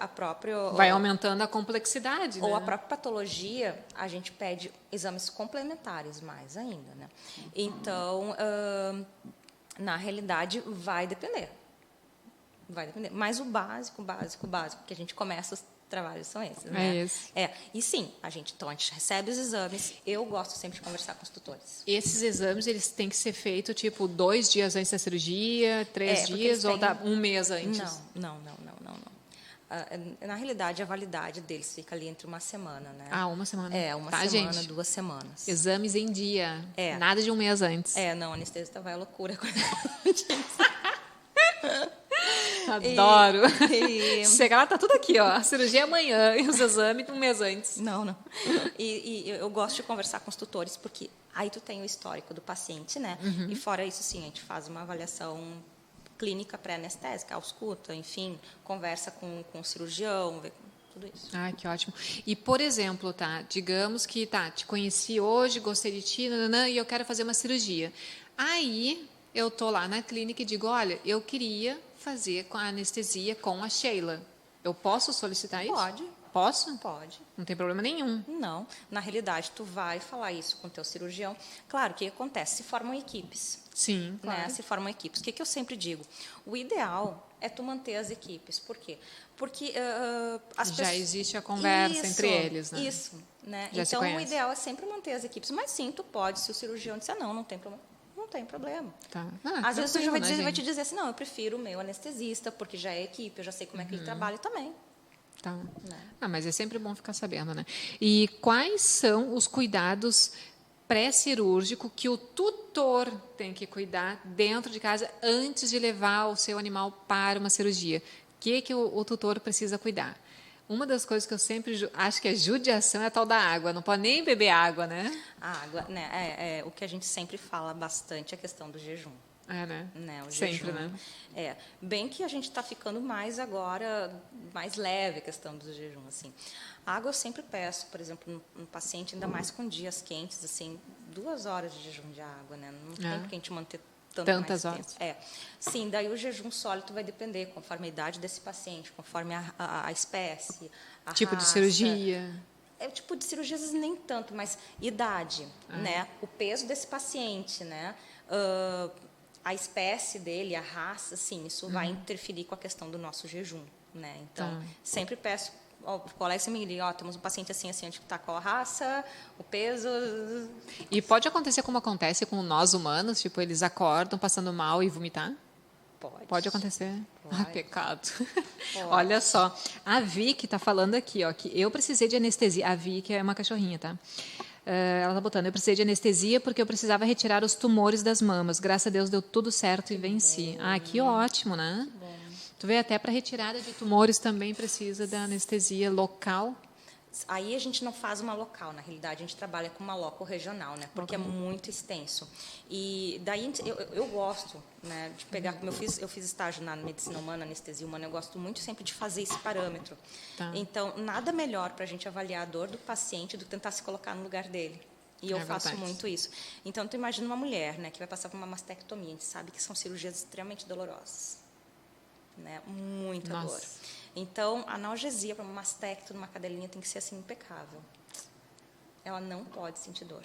a própria... Vai aumentando a complexidade, ou né? a própria patologia, a gente pede exames complementares mais ainda, né? Então, na realidade, vai depender. Mas o básico que a gente começa os trabalhos são esses, né? É esse. E sim, a gente recebe os exames. Eu gosto sempre de conversar com os tutores. Esses exames, eles têm que ser feitos, tipo, 2 dias antes da cirurgia, 3 dias, ou um mês antes? Não. Na realidade, a validade deles fica ali entre uma semana, né? Uma semana. Uma semana, gente. 2 semanas. Exames em dia. Nada de um mês antes. Não, a anestesista vai à loucura com Adoro. Chega lá, tá tudo aqui, ó. A cirurgia é amanhã e os exames um mês antes. Não. E eu gosto de conversar com os tutores, porque aí tu tem o histórico do paciente, né? E fora isso, sim, a gente faz uma avaliação clínica pré-anestésica, ausculta, enfim, conversa com o cirurgião, vê tudo isso. Que ótimo. E, por exemplo, digamos que, te conheci hoje, gostei de ti, e eu quero fazer uma cirurgia. Aí, eu tô lá na clínica e digo, olha, eu queria fazer com a anestesia com a Sheila. Eu posso solicitar isso? Pode. Posso? Pode. Não tem problema nenhum. Não. Na realidade, tu vai falar isso com o teu cirurgião. Claro, o que acontece? Se formam equipes. Sim, claro. Né? Se formam equipes. O que eu sempre digo? O ideal é tu manter as equipes. Por quê? Porque já existe a conversa entre eles, né? Isso. Né? Já então, o ideal é sempre manter as equipes. Mas sim, tu pode, se o cirurgião disser não tem problema. não tem problema. Tá. Às vezes você tranquilo, vai né, te dizer assim, não, eu prefiro o meu anestesista, porque já é equipe, eu já sei como é que ele trabalha também. Tá. Né? Mas é sempre bom ficar sabendo, né? E quais são os cuidados pré-cirúrgico que o tutor tem que cuidar dentro de casa antes de levar o seu animal para uma cirurgia? O que o tutor precisa cuidar? Uma das coisas que eu sempre acho que é judiação é a tal da água. Não pode nem beber água, né? A água, né? O que a gente sempre fala bastante é a questão do jejum. É, né? O Sempre, jejum. né? Bem que a gente está ficando mais agora, mais leve a questão do jejum, assim. A água eu sempre peço, por exemplo, um paciente, ainda mais com dias quentes, assim, 2 horas de jejum de água, né? Não tem porque a gente manter tantas mais horas. tempo. Sim, daí o jejum sólido vai depender, conforme a idade desse paciente, conforme a espécie, a Tipo de raça. cirurgia. O tipo de cirurgia, às vezes, nem tanto, mas idade, né? O peso desse paciente, né? A espécie dele, a raça, sim, isso vai interferir com a questão do nosso jejum, né? Então, sempre peço ao colega, você me liga, temos um paciente assim, assim, que está qual a raça, o peso. E pode acontecer como acontece com nós humanos, tipo, eles acordam passando mal e vomitar? Pode acontecer. Pode. Pecado. Pode. Olha só, a Vicky está falando aqui, ó, que eu precisei de anestesia. A Vicky é uma cachorrinha, tá? Ela está botando, eu precisei de anestesia porque eu precisava retirar os tumores das mamas. Graças a Deus deu tudo certo e venci. Que ótimo, né? Tu vê, até para retirada de tumores também precisa da anestesia local. Aí a gente não faz uma local, na realidade a gente trabalha com uma local regional, né? Porque é muito extenso. E daí eu gosto, né, de pegar, como eu fiz estágio na medicina humana, anestesia humana, eu gosto muito sempre de fazer esse parâmetro. Tá. Então, nada melhor para a gente avaliar a dor do paciente do que tentar se colocar no lugar dele. E eu faço verdade. muito isso. Então, tu imagina uma mulher, né, que vai passar por uma mastectomia, a gente sabe que são cirurgias extremamente dolorosas, né? Muita dor. Então, a analgesia para uma mastectomia, numa cadelinha, tem que ser assim impecável. Ela não pode sentir dor.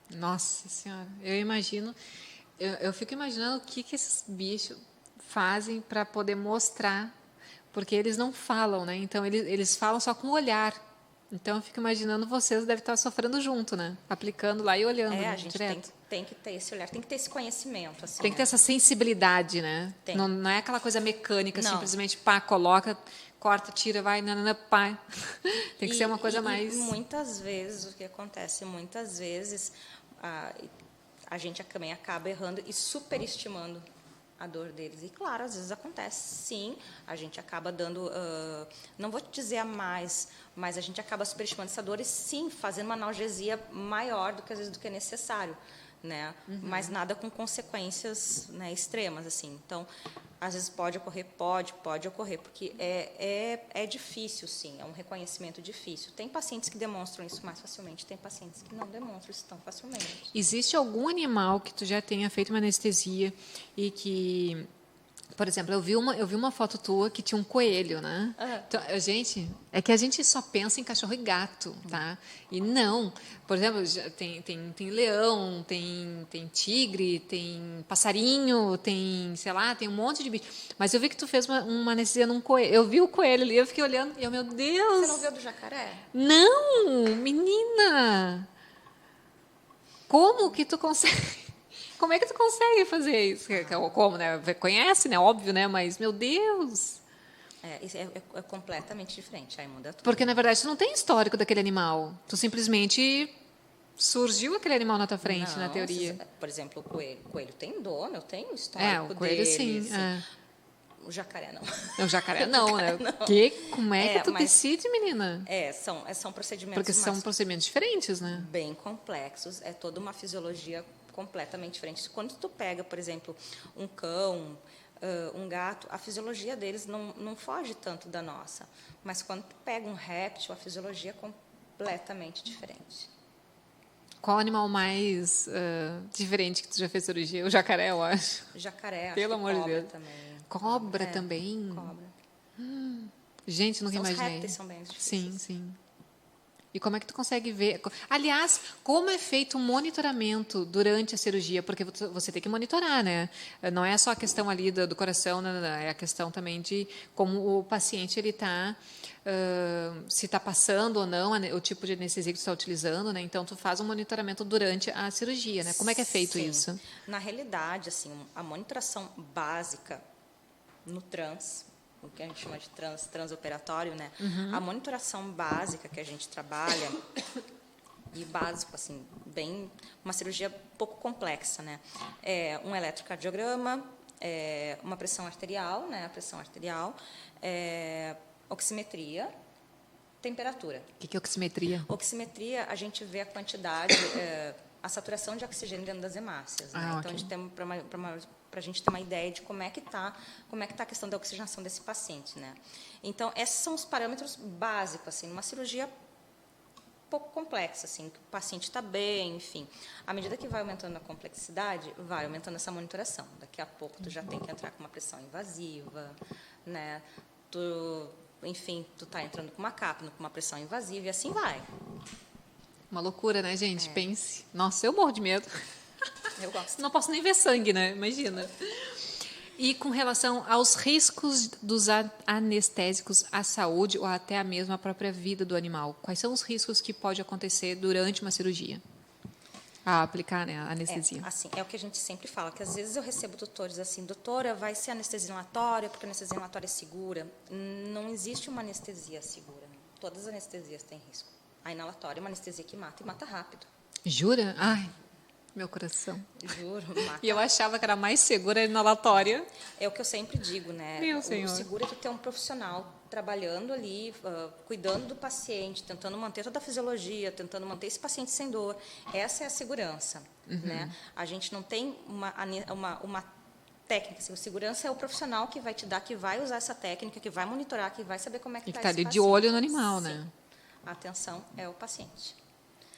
Nossa Senhora, eu imagino, eu fico imaginando o que esses bichos fazem para poder mostrar, porque eles não falam, né? Então, eles falam só com o olhar. Então, eu fico imaginando vocês devem estar sofrendo junto, né? Aplicando lá e olhando, né? A gente Direto. tem que ter esse olhar, tem que ter esse conhecimento. Assim, Tem que ter essa sensibilidade, né? Tem. Não é aquela coisa mecânica, Não. simplesmente pá, coloca, corta, tira, vai, nanana, pá. Tem que ser uma coisa mais... E muitas vezes, o que acontece, muitas vezes, a gente também acaba errando e superestimando a dor deles. E, claro, às vezes acontece, sim, a gente acaba dando, não vou te dizer a mais, mas a gente acaba superestimando essa dor e, sim, fazendo uma analgesia maior do que, às vezes, do que é necessário. Né? Mas nada com consequências, né, extremas, assim. Então, às vezes pode ocorrer, pode ocorrer, porque é difícil, sim, é um reconhecimento difícil. Tem pacientes que demonstram isso mais facilmente, tem pacientes que não demonstram isso tão facilmente. Existe algum animal que tu já tenha feito uma anestesia e que... Por exemplo, eu vi uma foto tua que tinha um coelho, né? Então, gente, é que a gente só pensa em cachorro e gato, tá? E não. Por exemplo, tem leão, tem tigre, tem passarinho, tem, sei lá, tem um monte de bicho. Mas eu vi que tu fez uma anestesia num coelho. Eu vi o coelho ali, eu fiquei olhando e eu, meu Deus! Você não viu do jacaré? Não! Menina! Como que tu consegue... Como é que tu consegue fazer isso? Como, né? Conhece, né? Óbvio, né? Mas, meu Deus! Isso é completamente diferente, aí muda tudo. Porque, na verdade, tu não tem histórico daquele animal. Tu simplesmente surgiu aquele animal na tua frente, Não, na teoria. por exemplo, o coelho. O coelho tem dono, eu tenho o histórico O coelho dele. sim. O jacaré, não. O jacaré não, né? Não. Como é que tu decide, menina? São procedimentos Porque são procedimentos diferentes, né? bem complexos, é toda uma fisiologia completamente diferente. Quando tu pega, por exemplo, um cão, um gato, a fisiologia deles não foge tanto da nossa. Mas quando tu pega um réptil, a fisiologia é completamente diferente. Qual animal mais diferente que tu já fez cirurgia? O jacaré, eu acho. Jacaré, acho Pelo que amor de cobra Deus. também. Cobra também? Cobra. Gente, nunca Os imaginei. répteis são bem difíceis. Sim, sim. E como é que tu consegue ver? Aliás, como é feito o monitoramento durante a cirurgia? Porque você tem que monitorar, né? Não é só a questão ali do coração, é a questão também de como o paciente ele está, se está passando ou não o tipo de anestesia que tu está utilizando, né? Então, tu faz um monitoramento durante a cirurgia, né? Como é que é feito Sim. isso? Na realidade, assim, a monitoração básica no o que a gente chama de transoperatório, né? A monitoração básica que a gente trabalha, e básico, assim, bem, uma cirurgia um pouco complexa, né? É um eletrocardiograma, uma pressão arterial, né? A pressão arterial, oximetria, temperatura. O que é oximetria? Oximetria, a gente vê a quantidade, a saturação de oxigênio dentro das hemácias, né? Ah, Então, ok. para a gente ter uma ideia de como é que tá a questão da oxigenação desse paciente, né? Então, esses são os parâmetros básicos, assim, numa cirurgia um pouco complexa, assim, que o paciente está bem, enfim. À medida que vai aumentando a complexidade, vai aumentando essa monitoração. Daqui a pouco, tu já tem que entrar com uma pressão invasiva, né? Enfim, tu tá entrando com uma cápsula, com uma pressão invasiva, e assim vai. Uma loucura, né, gente? Pense. Nossa, eu morro de medo. Eu gosto. Não posso nem ver sangue, né? Imagina. E com relação aos riscos dos anestésicos à saúde ou até a mesma própria vida do animal, quais são os riscos que pode acontecer durante uma cirurgia? A aplicar, né, a anestesia. Assim, é o que a gente sempre fala, que às vezes eu recebo tutores assim, doutora, vai ser anestesia inalatória, porque a anestesia inalatória é segura. Não existe uma anestesia segura. Todas as anestesias têm risco. A inalatória é uma anestesia que mata, e mata rápido. Jura? Ai, meu coração. Juro, mata. E eu achava que era mais segura a inalatória. É o que eu sempre digo, né? Meu Senhor. O seguro é tu ter um profissional trabalhando ali, cuidando do paciente, tentando manter toda a fisiologia, tentando manter esse paciente sem dor. Essa é a segurança, né? A gente não tem uma técnica. Assim, o segurança é o profissional que vai te dar, que vai usar essa técnica, que vai monitorar, que vai saber como é que E que está está esse ali de paciente. olho no animal, Sim. né? A atenção é o paciente.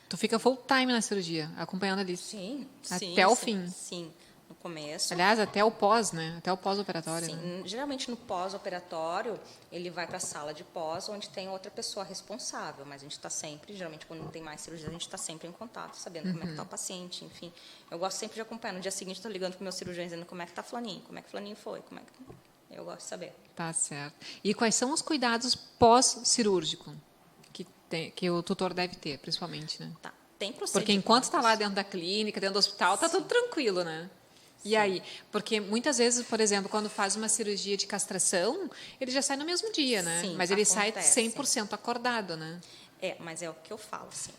Tu fica full time na cirurgia, acompanhando ali. Sim, Até o sim, fim. Sim, no começo. Aliás, até o pós, né? Até o pós-operatório. Sim, Né? geralmente no pós-operatório, ele vai para a sala de pós, onde tem outra pessoa responsável, mas a gente está sempre, geralmente quando não tem mais cirurgia, a gente está sempre em contato, sabendo como é que está o paciente, enfim. Eu gosto sempre de acompanhar. No dia seguinte, estou ligando para o meu cirurgião, dizendo como é que está fulaninho, como é que fulaninho foi, Eu gosto de saber. Tá certo. E quais são os cuidados pós-cirúrgico que o tutor deve ter, principalmente, né? Tá. Tem procedimentos. Porque enquanto está lá dentro da clínica, dentro do hospital, está tudo tranquilo, né? E aí? Porque muitas vezes, por exemplo, quando faz uma cirurgia de castração, ele já sai no mesmo dia, né? Sim, mas ele acontece. sai 100% acordado, né? Mas é o que eu falo, assim.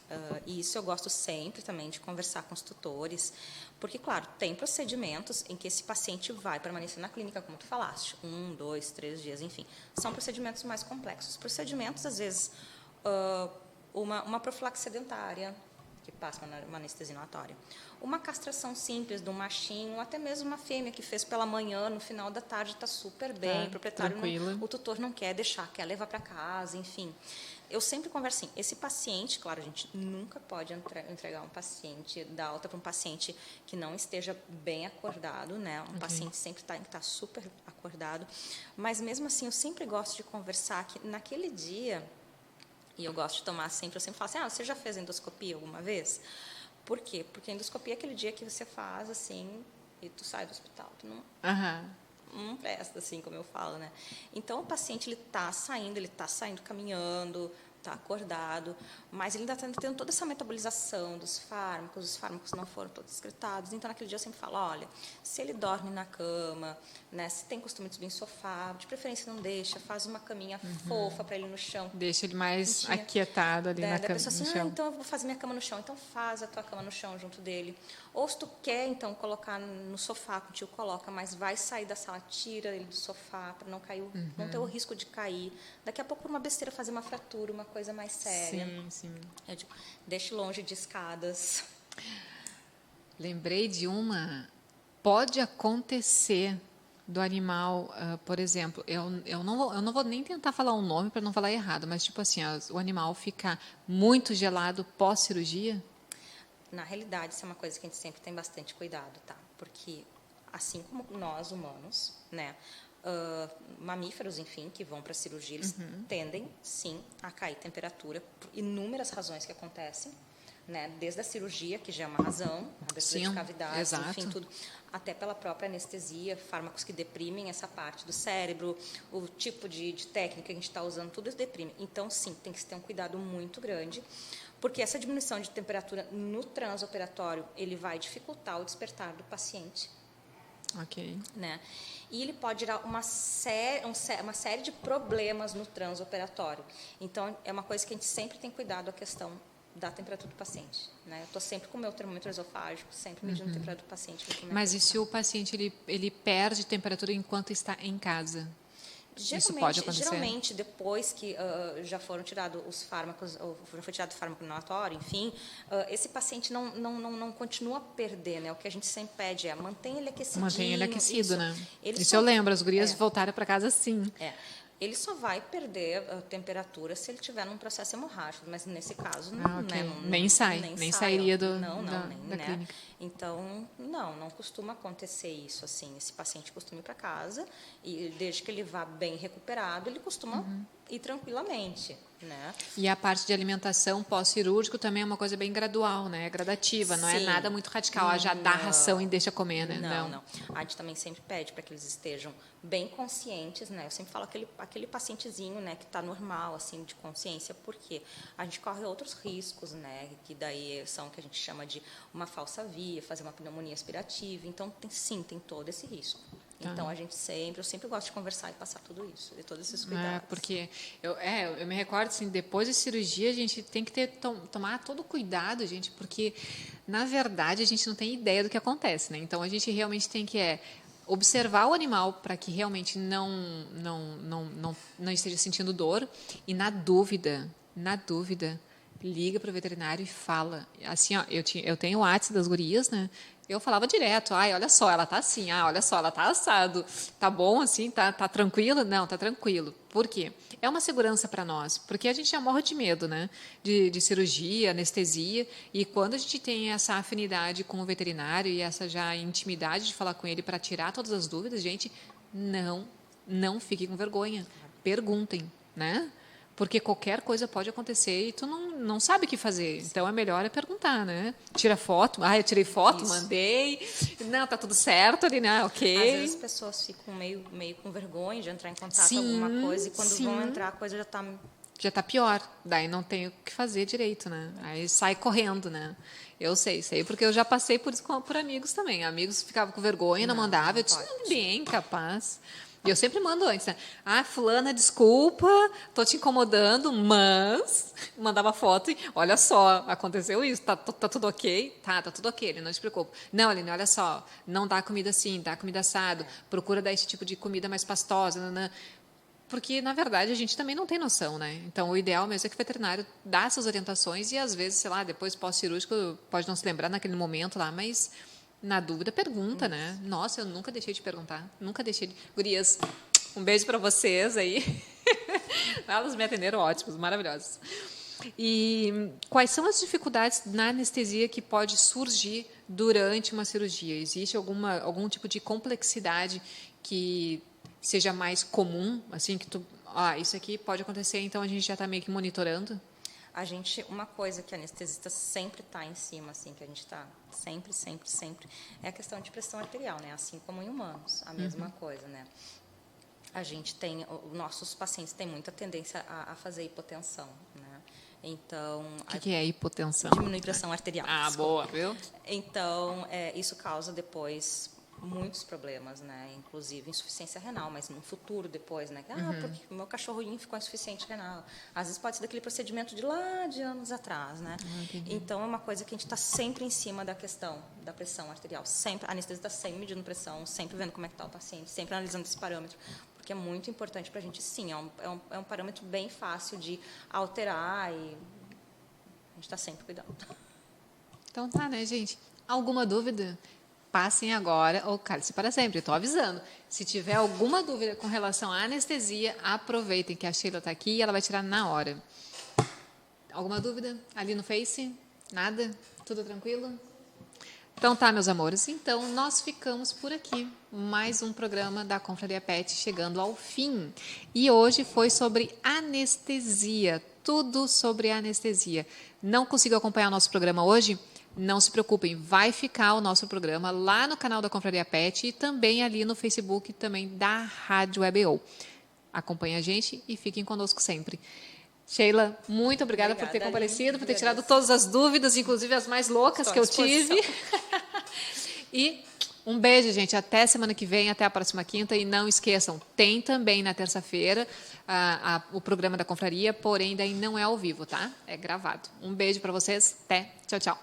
E isso eu gosto sempre também de conversar com os tutores, porque, claro, tem procedimentos em que esse paciente vai permanecer na clínica, como tu falaste, 1, 2, 3 dias, enfim. São procedimentos mais complexos. Procedimentos, às vezes, uma profilaxia dentária, que passa uma anestesia inalatória. Uma castração simples de um machinho, ou até mesmo uma fêmea que fez pela manhã, no final da tarde está super bem, o proprietário o tutor não quer deixar, quer levar para casa, enfim. Eu sempre converso assim, esse paciente, claro, a gente nunca pode entregar um paciente, dar alta para um paciente que não esteja bem acordado, né? Um paciente sempre tem que estar super acordado, mas mesmo assim eu sempre gosto de conversar que naquele dia, e eu gosto de tomar sempre, eu sempre falo assim, você já fez endoscopia alguma vez? Por quê? Porque a endoscopia é aquele dia que você faz, assim, e tu sai do hospital, tu não presta, assim, como eu falo, né? Então, o paciente, ele está saindo caminhando, está acordado, mas ele ainda está tendo toda essa metabolização dos fármacos, os fármacos não foram todos excretados. Então, naquele dia, eu sempre falo, olha, se ele dorme na cama, né, se tem costume de subir em sofá, de preferência não deixa, faz uma caminha fofa para ele no chão. Deixa ele mais aquietado ali na cama, pessoa assim, no chão. então eu vou fazer minha cama no chão. Então, faz a tua cama no chão junto dele. Ou se tu quer, então, colocar no sofá, contigo coloca, mas vai sair da sala, tira ele do sofá para não cair, não ter o risco de cair. Daqui a pouco, por uma besteira, fazer uma fratura, uma coisa mais séria. Sim. Eu digo, deixe longe de escadas. Lembrei de uma. Pode acontecer do animal, por exemplo, eu não vou nem tentar falar um nome para não falar errado, mas tipo assim, o animal ficar muito gelado pós-cirurgia? Na realidade, isso é uma coisa que a gente sempre tem bastante cuidado, tá? Porque, assim como nós, humanos, né, mamíferos, enfim, que vão para a cirurgia, eles tendem, sim, a cair temperatura por inúmeras razões que acontecem, né? Desde a cirurgia, que já é uma razão, a abertura de cavidades, exato. enfim, tudo, até pela própria anestesia, fármacos que deprimem essa parte do cérebro, o tipo de técnica que a gente está usando, tudo isso deprime. Então, sim, tem que se ter um cuidado muito grande, porque essa diminuição de temperatura no transoperatório, ele vai dificultar o despertar do paciente. Ok. Né? E ele pode gerar uma série de problemas no transoperatório. Então, é uma coisa que a gente sempre tem cuidado, a questão da temperatura do paciente. Né? Eu estou sempre com o meu termômetro esofágico, sempre medindo a temperatura do paciente. Mas e se o paciente ele perde temperatura enquanto está em casa? Isso pode acontecer? Geralmente, depois que já foram tirados os fármacos, ou já foi tirado o fármaco inalatório, enfim, esse paciente não continua a perder, né? O que a gente sempre pede é mantenha ele aquecidinho. Mantenha ele aquecido, isso. né? Ele isso só, eu lembro, as gurias voltaram para casa assim. Ele só vai perder a temperatura se ele estiver num processo hemorrágico, mas nesse caso Okay. né, nem sairia da né? clínica. Então, não costuma acontecer isso assim. Esse paciente costuma ir para casa e desde que ele vá bem recuperado, ele costuma ir tranquilamente, né? E a parte de alimentação pós-cirúrgico também é uma coisa bem gradual, né? É gradativa, não é nada muito radical. Já dá ração e deixa comer, né? Não. A gente também sempre pede para que eles estejam bem conscientes, né? Eu sempre falo aquele pacientezinho, né, que está normal, assim, de consciência, porque a gente corre outros riscos, né? Que daí são o que a gente chama de uma falsa via, fazer uma pneumonia aspirativa. Então, tem todo esse risco. Então, eu sempre gosto de conversar e passar tudo isso, e todos esses cuidados. Porque eu me recordo, assim, depois de cirurgia, a gente tem que tomar todo o cuidado, gente, porque, na verdade, a gente não tem ideia do que acontece, né? Então, a gente realmente tem que observar o animal para que realmente não esteja sentindo dor e, na dúvida, liga para o veterinário e fala. Assim, ó, eu tenho o WhatsApp das gurias, né? Eu falava direto, olha só, ela tá assim, olha só, ela tá assado, tá bom assim, tá tranquilo? Não, tá tranquilo. Por quê? É uma segurança para nós, porque a gente já morre de medo, né? De cirurgia, anestesia, e quando a gente tem essa afinidade com o veterinário e essa já intimidade de falar com ele para tirar todas as dúvidas, gente, não fiquem com vergonha, perguntem, né? Porque qualquer coisa pode acontecer e tu não sabe o que fazer. Então, é melhor perguntar, né? Tira foto. Eu tirei foto, mandei. Não, tá tudo certo ali, né? Ok. Às vezes as pessoas ficam meio com vergonha de entrar em contato com alguma coisa e quando vão entrar a coisa já tá pior. Daí não tem o que fazer direito, né? Aí sai correndo, né? Eu sei porque eu já passei por isso por amigos também. Amigos ficavam com vergonha, não mandava. Eu disse, bem capaz. E eu sempre mando antes, né? Fulana, desculpa, tô te incomodando, mas mandava foto e olha só, aconteceu isso, tá tudo ok? Tá tudo ok, ele não se preocupa. Não, Aline, olha só, não dá comida assim, dá comida assado, procura dar esse tipo de comida mais pastosa, nanã. Porque, na verdade, a gente também não tem noção, né? Então, o ideal mesmo é que o veterinário dá essas orientações e, às vezes, sei lá, depois pós-cirúrgico, pode não se lembrar naquele momento lá, mas... Na dúvida, pergunta, né? Nossa, eu nunca deixei de perguntar. Nunca deixei de... Gurias, um beijo para vocês aí. Elas me atenderam ótimos, maravilhosos. E quais são as dificuldades na anestesia que pode surgir durante uma cirurgia? Existe algum tipo de complexidade que seja mais comum? Assim, que isso aqui pode acontecer, então a gente já está meio que monitorando? Uma coisa que a anestesista sempre está em cima, assim, que a gente está sempre, é a questão de pressão arterial, né? Assim como em humanos, a mesma coisa, né? Nossos pacientes têm muita tendência a fazer hipotensão, né? Então... O que é hipotensão? Diminuir pressão arterial. Boa, viu? Então, isso causa depois... muitos problemas, né? Inclusive insuficiência renal, mas no futuro depois, né? Porque o meu cachorrinho ficou insuficiente renal. Às vezes pode ser daquele procedimento de anos atrás, né? Então é uma coisa que a gente está sempre em cima da questão da pressão arterial. Sempre, a anestesista está sempre medindo pressão, sempre vendo como é que está o paciente, sempre analisando esse parâmetro, porque é muito importante para a gente, sim. É um parâmetro bem fácil de alterar e a gente está sempre cuidando. Então tá, né, gente? Alguma dúvida? Passem agora, ou cálice para sempre, estou avisando. Se tiver alguma dúvida com relação à anestesia, aproveitem que a Sheila está aqui e ela vai tirar na hora. Alguma dúvida? Ali no Face? Nada? Tudo tranquilo? Então tá, meus amores. Então, nós ficamos por aqui. Mais um programa da Confraria Pet chegando ao fim. E hoje foi sobre anestesia. Tudo sobre anestesia. Não consigo acompanhar o nosso programa hoje? Não se preocupem, vai ficar o nosso programa lá no canal da Confraria Pet e também ali no Facebook também da Rádio WebO. Acompanhe a gente e fiquem conosco sempre. Sheila, muito obrigada por ter comparecido, por ter tirado todas as dúvidas, inclusive as mais loucas que eu tive. E um beijo, gente. Até semana que vem, até a próxima quinta. E não esqueçam, tem também na terça-feira o programa da Confraria, porém daí não é ao vivo, tá? É gravado. Um beijo para vocês. Até. Tchau, tchau.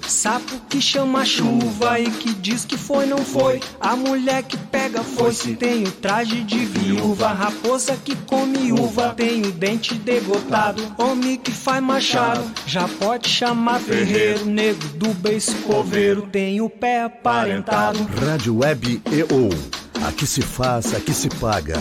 Sapo que chama chuva e que diz que foi, não foi. A mulher que pega foice tem o traje de viúva. Raposa que come uva tem o dente degotado. Homem que faz machado já pode chamar ferreiro. Nego do beiço coveiro tem o pé aparentado. Rádio Web EO. Aqui se faz, aqui se paga.